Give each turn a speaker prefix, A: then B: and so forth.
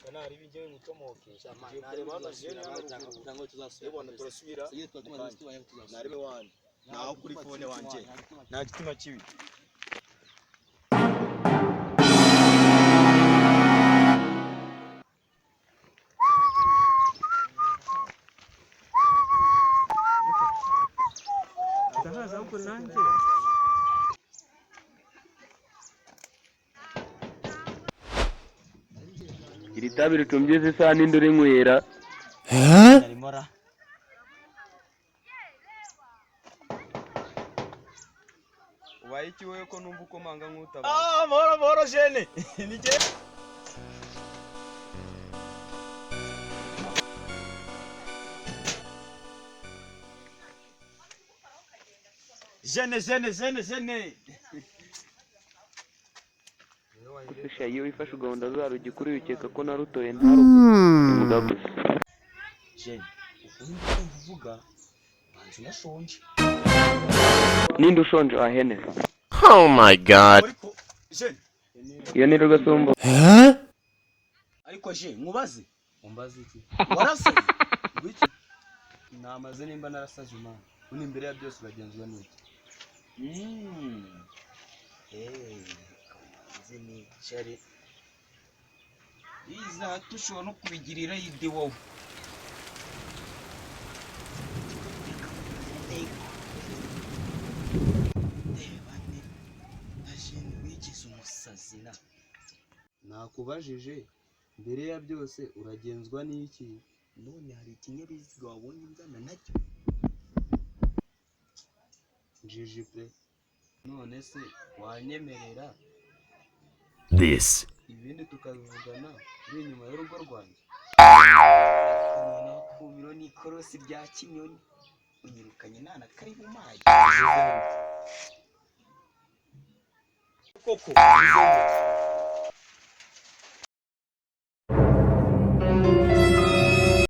A: kanari bijye ngutomoke kureba hano Jene hano cyangwa tuzasubira turasubira narebe wanje naho kuri phone wanje nta gitima kibi
B: Ndahaza uko nanjye
C: iri tabi ritumbyeze isa n'induri nkwera
A: narimora
B: ubaye iki wewe ko numva uko manga nkutaba
A: moro Jene nige Jene
C: kusha iyo ifashe ugahunda za rugikuru ukeka ko narutoye ntaruko
A: Jene uvuga banzi nashonje
C: ninde ushonje ahene
D: Oh my god.
A: Jene
C: iyo ni rugasumbo
A: ariko je nkubaze
B: umbaze iki
A: warase
B: wiki namaze nimba narasaje imana uni imbere ya byose uragenzwa n'iki
A: zini chari iza tushobora no kubigirira yide wowe umusazina
B: nakubajije mbere ya byose uragenzwa n'iki
A: none hari ikinyabiziga wabonye nzana nacyo
B: njiji pe none se wanyemerera
D: This.
B: ibindi tukabivugana uri inyuma y'urugo rwanjye
A: ku biro n'ikorosi rya Kinyoni unyirukanye nana kari mu mayi koko